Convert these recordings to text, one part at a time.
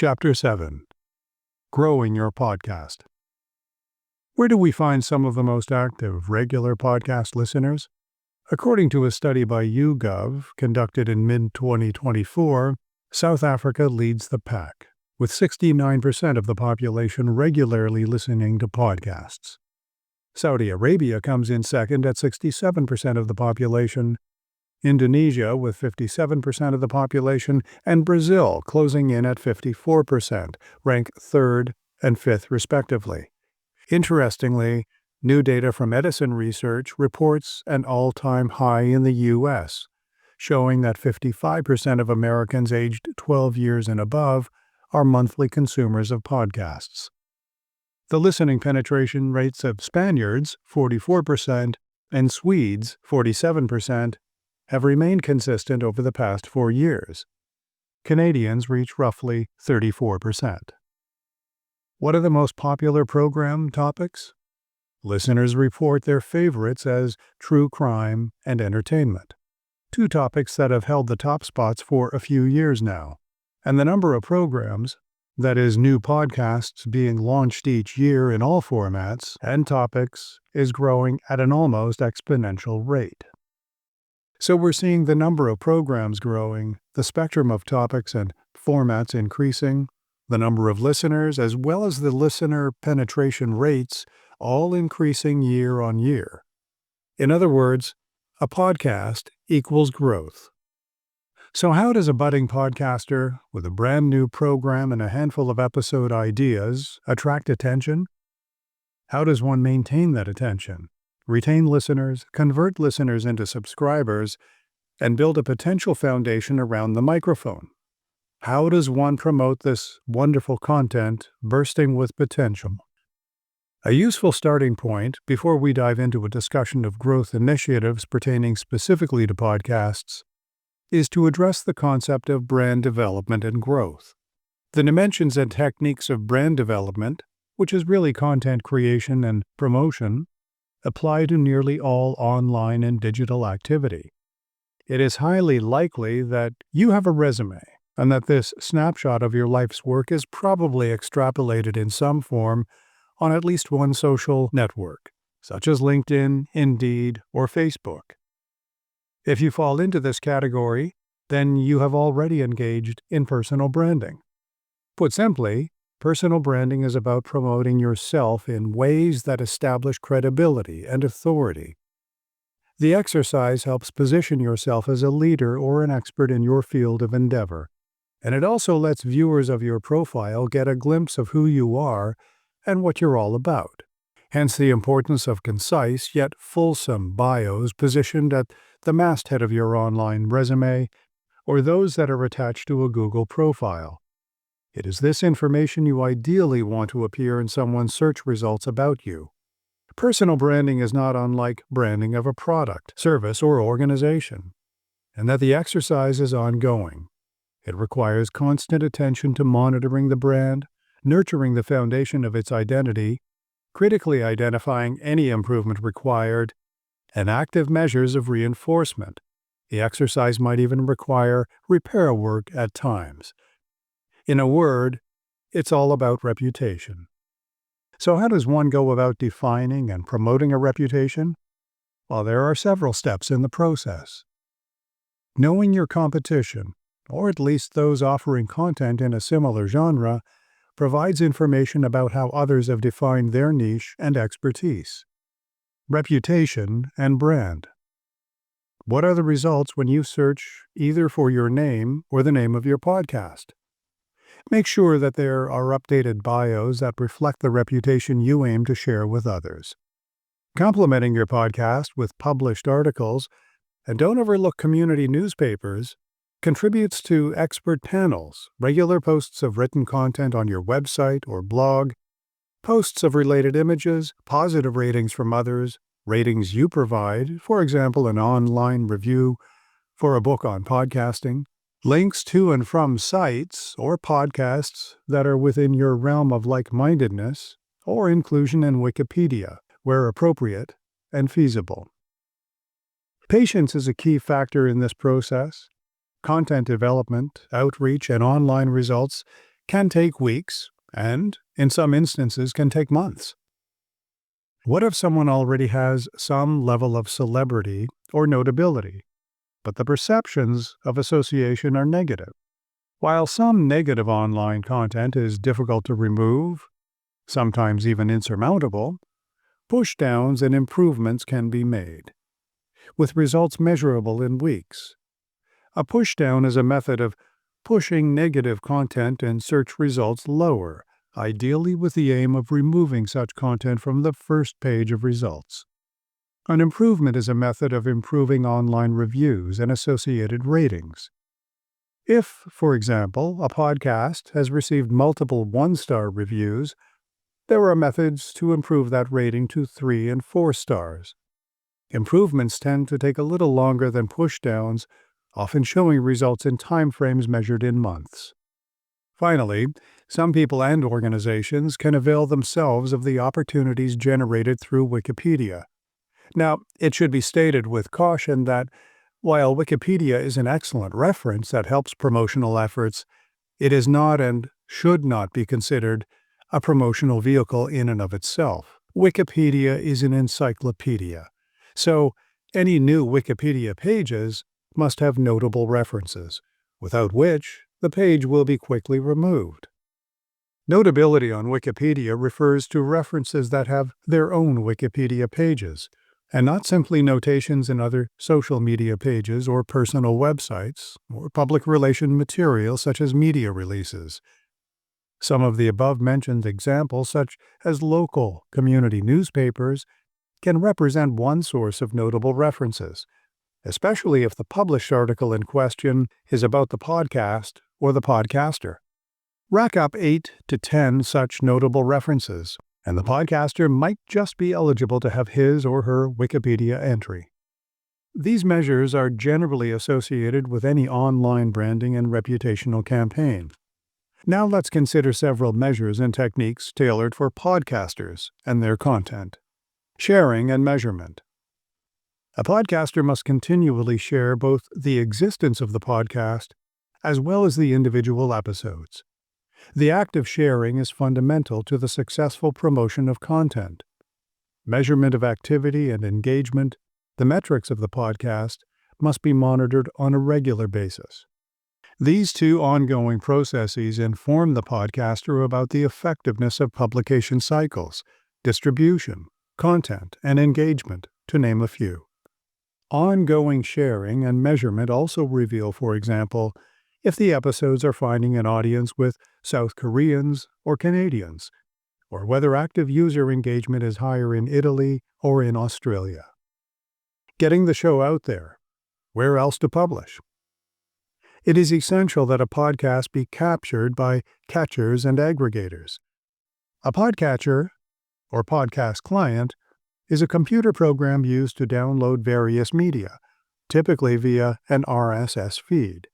Chapter 7. Growing Your Podcast. Where do we find some of the most active, regular podcast listeners? According to a study by YouGov, conducted in mid-2024, South Africa leads the pack, with 69% of the population regularly listening to podcasts. Saudi Arabia comes in second at 67% of the population, Indonesia with 57% of the population, and Brazil closing in at 54%, rank third and fifth respectively. Interestingly, new data from Edison Research reports an all-time high in the U.S., showing that 55% of Americans aged 12 years and above are monthly consumers of podcasts. The listening penetration rates of Spaniards, 44%, and Swedes, 47%, have remained consistent over the past 4 years. Canadians reach roughly 34%. What are the most popular program topics? Listeners report their favorites as true crime and entertainment, two topics that have held the top spots for a few years now. And the number of programs, that is, new podcasts being launched each year in all formats and topics, is growing at an almost exponential rate. So we're seeing the number of programs growing, the spectrum of topics and formats increasing, the number of listeners as well as the listener penetration rates all increasing year on year. In other words, a podcast equals growth. So how does a budding podcaster with a brand new program and a handful of episode ideas attract attention? How does one maintain that attention, retain listeners, convert listeners into subscribers, and build a potential foundation around the microphone? How does one promote this wonderful content bursting with potential? A useful starting point before we dive into a discussion of growth initiatives pertaining specifically to podcasts is to address the concept of brand development and growth. The dimensions and techniques of brand development, which is really content creation and promotion, apply to nearly all online and digital activity. It is highly likely that you have a resume and that this snapshot of your life's work is probably extrapolated in some form on at least one social network, such as LinkedIn, Indeed, or Facebook. If you fall into this category, then you have already engaged in personal branding. Put simply, personal branding is about promoting yourself in ways that establish credibility and authority. The exercise helps position yourself as a leader or an expert in your field of endeavor, and it also lets viewers of your profile get a glimpse of who you are and what you're all about. Hence the importance of concise yet fulsome bios positioned at the masthead of your online resume or those that are attached to a Google profile. It is this information you ideally want to appear in someone's search results about you. Personal branding is not unlike branding of a product, service, or organization, and that the exercise is ongoing. It requires constant attention to monitoring the brand, nurturing the foundation of its identity, critically identifying any improvement required, and active measures of reinforcement. The exercise might even require repair work at times. In a word, it's all about reputation. So how does one go about defining and promoting a reputation? Well, there are several steps in the process. Knowing your competition, or at least those offering content in a similar genre, provides information about how others have defined their niche and expertise. Reputation and brand. What are the results when you search either for your name or the name of your podcast? Make sure that there are updated bios that reflect the reputation you aim to share with others. Complementing your podcast with published articles, and don't overlook community newspapers, contributes to expert panels, regular posts of written content on your website or blog, posts of related images, positive ratings from others, ratings you provide, for example, an online review for a book on podcasting, links to and from sites or podcasts that are within your realm of like-mindedness, or inclusion in Wikipedia, where appropriate and feasible. Patience is a key factor in this process. Content development, outreach, and online results can take weeks and, in some instances, can take months. What if someone already has some level of celebrity or notability, but the perceptions of association are negative? While some negative online content is difficult to remove, sometimes even insurmountable, pushdowns and improvements can be made, with results measurable in weeks. A pushdown is a method of pushing negative content and search results lower, ideally with the aim of removing such content from the first page of results. An improvement is a method of improving online reviews and associated ratings. If, for example, a podcast has received multiple one-star reviews, there are methods to improve that rating to 3 and 4 stars. Improvements tend to take a little longer than pushdowns, often showing results in timeframes measured in months. Finally, some people and organizations can avail themselves of the opportunities generated through Wikipedia. Now, it should be stated with caution that while Wikipedia is an excellent reference that helps promotional efforts, it is not and should not be considered a promotional vehicle in and of itself. Wikipedia is an encyclopedia, so any new Wikipedia pages must have notable references, without which the page will be quickly removed. Notability on Wikipedia refers to references that have their own Wikipedia pages, and not simply notations in other social media pages or personal websites or public relation material such as media releases. Some of the above-mentioned examples, such as local community newspapers, can represent one source of notable references, especially if the published article in question is about the podcast or the podcaster. Rack up 8 to 10 such notable references, and the podcaster might just be eligible to have his or her Wikipedia entry. These measures are generally associated with any online branding and reputational campaign. Now let's consider several measures and techniques tailored for podcasters and their content. Sharing and measurement. A podcaster must continually share both the existence of the podcast as well as the individual episodes. The act of sharing is fundamental to the successful promotion of content. Measurement of activity and engagement, the metrics of the podcast, must be monitored on a regular basis. These two ongoing processes inform the podcaster about the effectiveness of publication cycles, distribution, content, and engagement, to name a few. Ongoing sharing and measurement also reveal, for example, if the episodes are finding an audience with South Koreans or Canadians, or whether active user engagement is higher in Italy or in Australia. Getting the show out there. Where else to publish? It is essential that a podcast be captured by catchers and aggregators. A podcatcher, or podcast client, is a computer program used to download various media, typically via an RSS feed.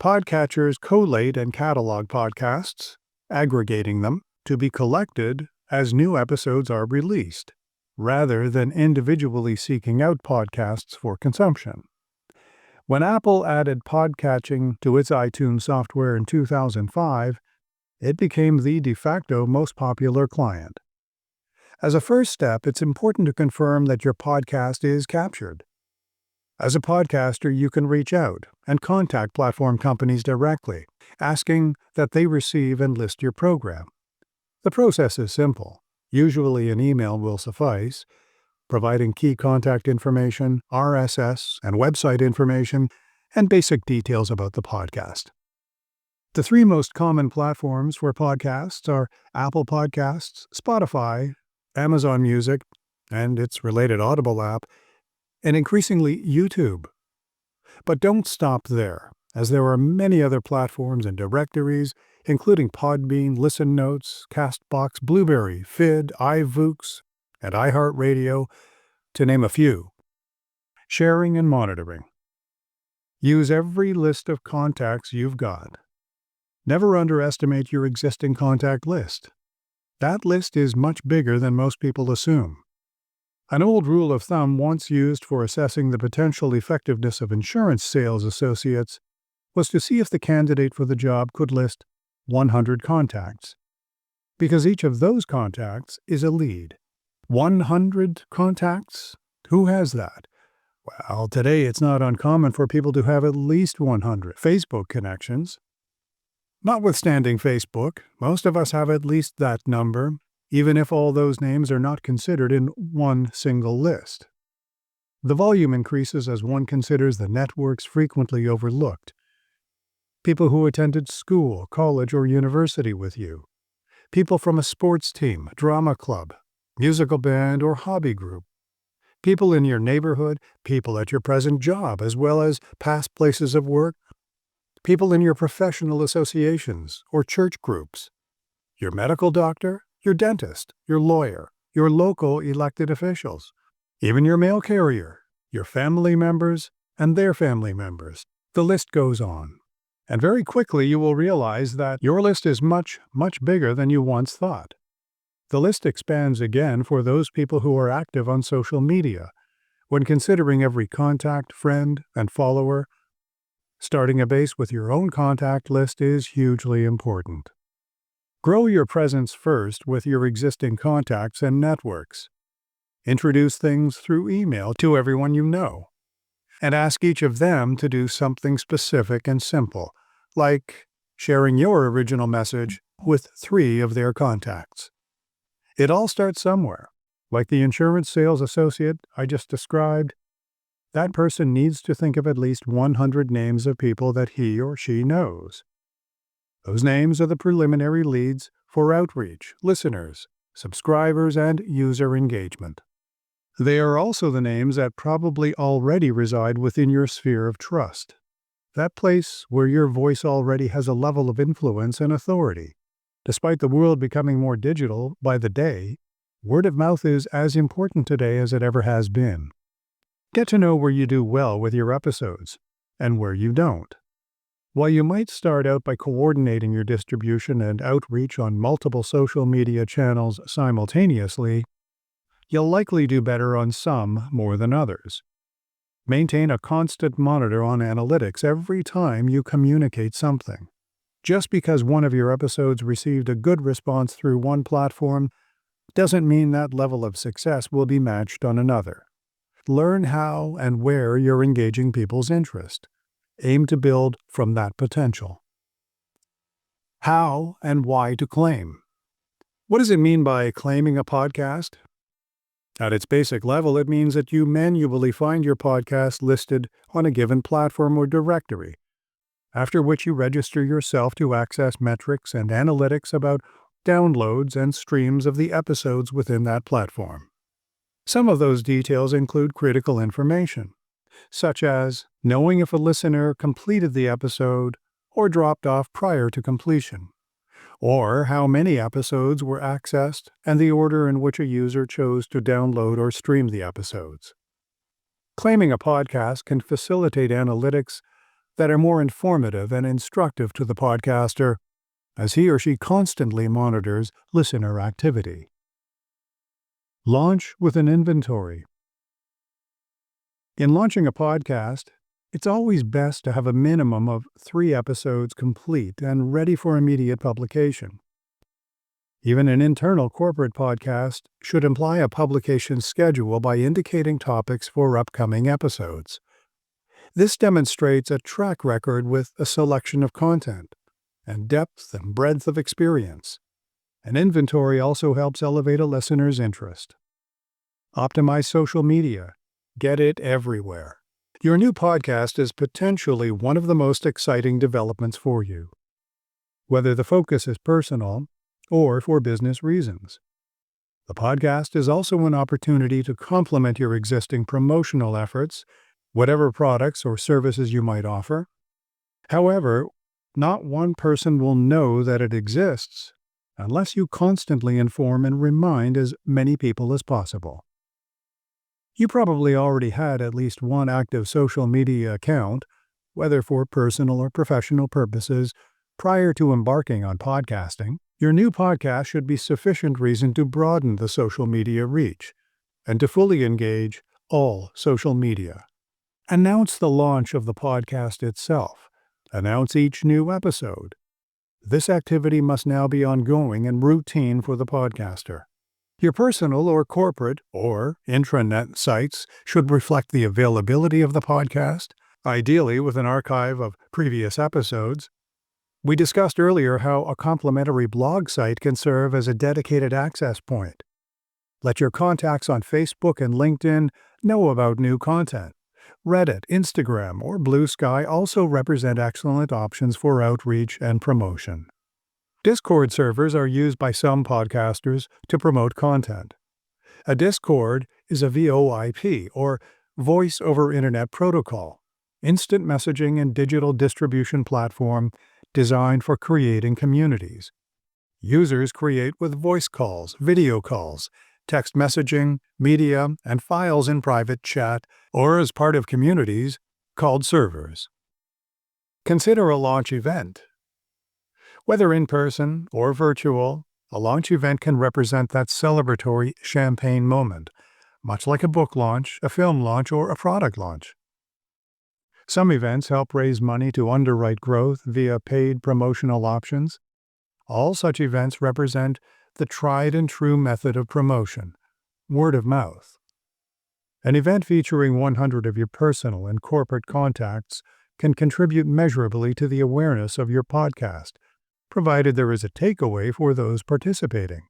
Podcatchers collate and catalog podcasts, aggregating them to be collected as new episodes are released, rather than individually seeking out podcasts for consumption. When Apple added podcatching to its iTunes software in 2005, it became the de facto most popular client. As a first step, it's important to confirm that your podcast is captured. As a podcaster, you can reach out and contact platform companies directly, asking that they receive and list your program. The process is simple. Usually an email will suffice, providing key contact information, RSS and website information, and basic details about the podcast. The 3 most common platforms for podcasts are Apple Podcasts, Spotify, Amazon Music, and its related Audible app, and increasingly YouTube. But don't stop there, as there are many other platforms and directories, including Podbean, Listen Notes, Castbox, Blueberry, Fid, iVoox, and iHeartRadio, to name a few. Sharing and monitoring. Use every list of contacts you've got. Never underestimate your existing contact list. That list is much bigger than most people assume. An old rule of thumb once used for assessing the potential effectiveness of insurance sales associates was to see if the candidate for the job could list 100 contacts, because each of those contacts is a lead. 100 contacts? Who has that? Well, today it's not uncommon for people to have at least 100 Facebook connections. Notwithstanding Facebook, most of us have at least that number, even if all those names are not considered in one single list. The volume increases as one considers the networks frequently overlooked. People who attended school, college, or university with you. People from a sports team, drama club, musical band, or hobby group. People in your neighborhood, people at your present job, as well as past places of work. People in your professional associations or church groups. Your medical doctor, your dentist, your lawyer, your local elected officials. Even your mail carrier, your family members, and their family members. The list goes on. And very quickly you will realize that your list is much, much bigger than you once thought. The list expands again for those people who are active on social media. When considering every contact, friend, and follower, starting a base with your own contact list is hugely important. Grow your presence first with your existing contacts and networks. Introduce things through email to everyone you know, and ask each of them to do something specific and simple, like sharing your original message with 3 of their contacts. It all starts somewhere. Like the insurance sales associate I just described, that person needs to think of at least 100 names of people that he or she knows. Those names are the preliminary leads for outreach, listeners, subscribers, and user engagement. They are also the names that probably already reside within your sphere of trust, that place where your voice already has a level of influence and authority. Despite the world becoming more digital by the day, word of mouth is as important today as it ever has been. Get to know where you do well with your episodes and where you don't. While you might start out by coordinating your distribution and outreach on multiple social media channels simultaneously, you'll likely do better on some more than others. Maintain a constant monitor on analytics every time you communicate something. Just because one of your episodes received a good response through one platform doesn't mean that level of success will be matched on another. Learn how and where you're engaging people's interest. Aim to build from that potential. How and why to claim. What does it mean by claiming a podcast? At its basic level, it means that you manually find your podcast listed on a given platform or directory, after which you register yourself to access metrics and analytics about downloads and streams of the episodes within that platform. Some of those details include critical information, such as knowing if a listener completed the episode or dropped off prior to completion, or how many episodes were accessed and the order in which a user chose to download or stream the episodes. Claiming a podcast can facilitate analytics that are more informative and instructive to the podcaster, as he or she constantly monitors listener activity. Launch with an inventory. In launching a podcast, it's always best to have a minimum of 3 episodes complete and ready for immediate publication. Even an internal corporate podcast should imply a publication schedule by indicating topics for upcoming episodes. This demonstrates a track record with a selection of content, and depth and breadth of experience. An inventory also helps elevate a listener's interest. Optimize social media. Get it everywhere. Your new podcast is potentially one of the most exciting developments for you, whether the focus is personal or for business reasons. The podcast is also an opportunity to complement your existing promotional efforts, whatever products or services you might offer. However, not one person will know that it exists unless you constantly inform and remind as many people as possible. You probably already had at least one active social media account, whether for personal or professional purposes, prior to embarking on podcasting. Your new podcast should be sufficient reason to broaden the social media reach and to fully engage all social media. Announce the launch of the podcast itself. Announce each new episode. This activity must now be ongoing and routine for the podcaster. Your personal or corporate or intranet sites should reflect the availability of the podcast, ideally with an archive of previous episodes. We discussed earlier how a complimentary blog site can serve as a dedicated access point. Let your contacts on Facebook and LinkedIn know about new content. Reddit, Instagram, or Blue Sky also represent excellent options for outreach and promotion. Discord servers are used by some podcasters to promote content. A Discord is a VoIP, or Voice over Internet Protocol, instant messaging and digital distribution platform designed for creating communities. Users create with voice calls, video calls, text messaging, media, and files in private chat or as part of communities called servers. Consider a launch event. Whether in person or virtual, a launch event can represent that celebratory champagne moment, much like a book launch, a film launch, or a product launch. Some events help raise money to underwrite growth via paid promotional options. All such events represent the tried and true method of promotion, word of mouth. An event featuring 100 of your personal and corporate contacts can contribute measurably to the awareness of your podcast, provided there is a takeaway for those participating.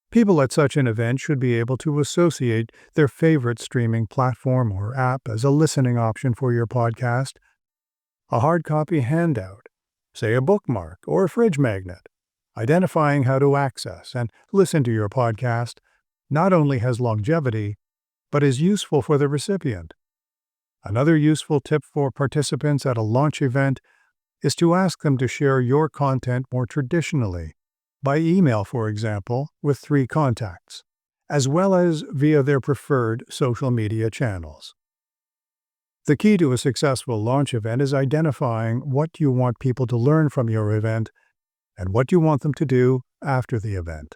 People at such an event should be able to associate their favorite streaming platform or app as a listening option for your podcast. A hard copy handout, say a bookmark or a fridge magnet, identifying how to access and listen to your podcast, not only has longevity, but is useful for the recipient. Another useful tip for participants at a launch event is to ask them to share your content more traditionally, by email, for example, with 3 contacts, as well as via their preferred social media channels. The key to a successful launch event is identifying what you want people to learn from your event and what you want them to do after the event.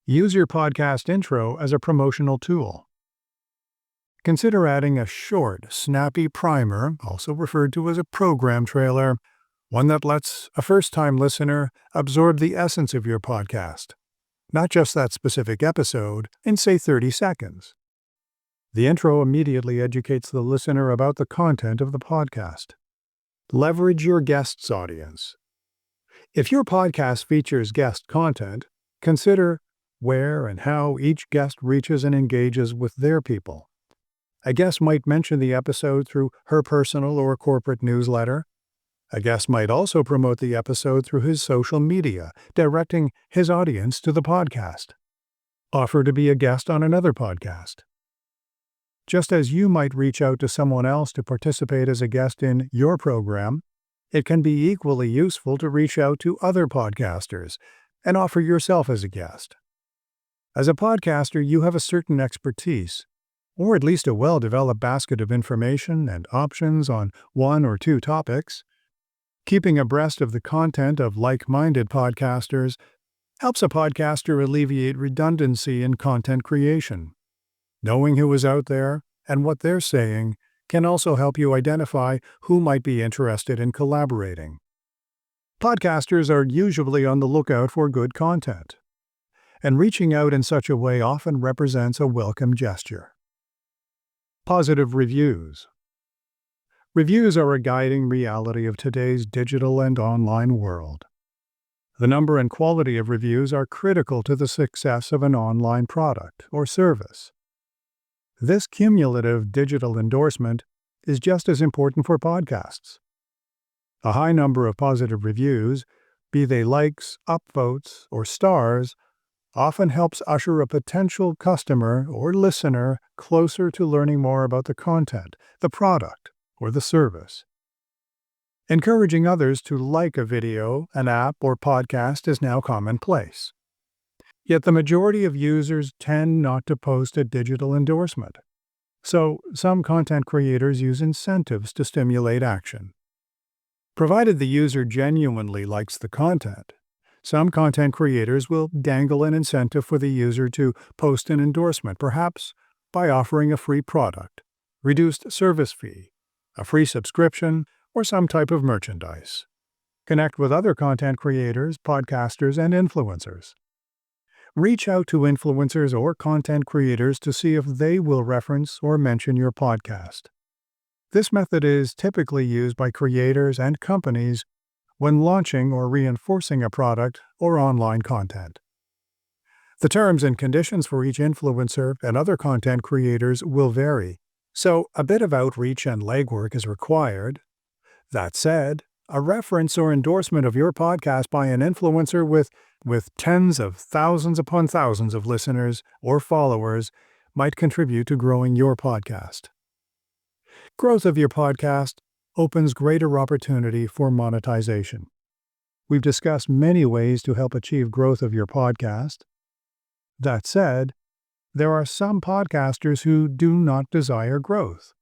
Use your podcast intro as a promotional tool. Consider adding a short, snappy primer, also referred to as a program trailer, one that lets a first-time listener absorb the essence of your podcast, not just that specific episode, in, say, 30 seconds. The intro immediately educates the listener about the content of the podcast. Leverage your guest's audience. If your podcast features guest content, consider where and how each guest reaches and engages with their people. A guest might mention the episode through her personal or corporate newsletter. A guest might also promote the episode through his social media, directing his audience to the podcast. Offer to be a guest on another podcast. Just as you might reach out to someone else to participate as a guest in your program, it can be equally useful to reach out to other podcasters and offer yourself as a guest. As a podcaster, you have a certain expertise, or at least a well-developed basket of information and options on 1 or 2 topics. Keeping abreast of the content of like-minded podcasters helps a podcaster alleviate redundancy in content creation. Knowing who is out there and what they're saying can also help you identify who might be interested in collaborating. Podcasters are usually on the lookout for good content, and reaching out in such a way often represents a welcome gesture. Positive reviews. Reviews are a guiding reality of today's digital and online world. The number and quality of reviews are critical to the success of an online product or service. This cumulative digital endorsement is just as important for podcasts. A high number of positive reviews, be they likes, upvotes, or stars, often helps usher a potential customer or listener closer to learning more about the content, the product, or the service. Encouraging others to like a video, an app, or podcast is now commonplace. Yet the majority of users tend not to post a digital endorsement. So some content creators use incentives to stimulate action. Provided the user genuinely likes the content, some content creators will dangle an incentive for the user to post an endorsement, perhaps by offering a free product, reduced service fee, a free subscription, or some type of merchandise. Connect with other content creators, podcasters, and influencers. Reach out to influencers or content creators to see if they will reference or mention your podcast. This method is typically used by creators and companies when launching or reinforcing a product or online content. The terms and conditions for each influencer and other content creators will vary, so a bit of outreach and legwork is required. That said, a reference or endorsement of your podcast by an influencer with tens of thousands upon thousands of listeners or followers might contribute to growing your podcast. Growth of your podcast opens greater opportunity for monetization. We've discussed many ways to help achieve growth of your podcast. That said, there are some podcasters who do not desire growth.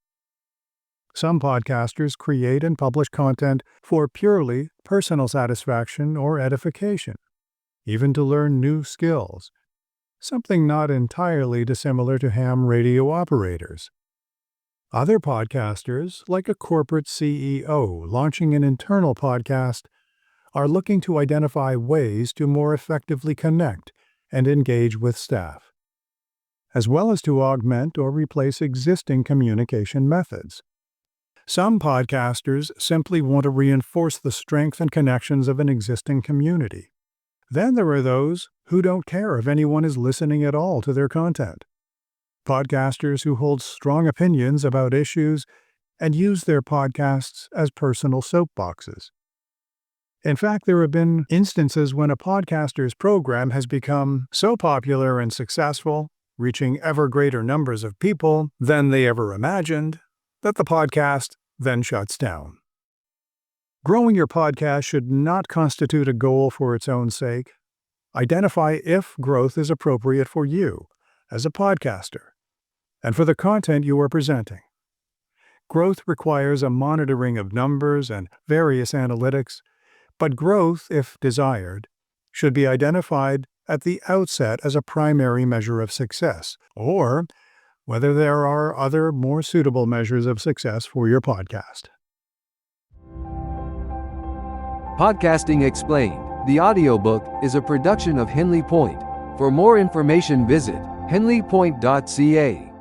Some podcasters create and publish content for purely personal satisfaction or edification, even to learn new skills, something not entirely dissimilar to ham radio operators. Other podcasters, like a corporate CEO launching an internal podcast, are looking to identify ways to more effectively connect and engage with staff, as well as to augment or replace existing communication methods. Some podcasters simply want to reinforce the strength and connections of an existing community. Then there are those who don't care if anyone is listening at all to their content. Podcasters who hold strong opinions about issues and use their podcasts as personal soapboxes. In fact, there have been instances when a podcaster's program has become so popular and successful, reaching ever greater numbers of people than they ever imagined, that the podcast then shuts down. Growing your podcast should not constitute a goal for its own sake. Identify if growth is appropriate for you as a podcaster and for the content you are presenting. Growth requires a monitoring of numbers and various analytics, but growth, if desired, should be identified at the outset as a primary measure of success, or whether there are other more suitable measures of success for your podcast. Podcasting Explained, the audiobook, is a production of Henley Point. For more information visit henleypoint.ca.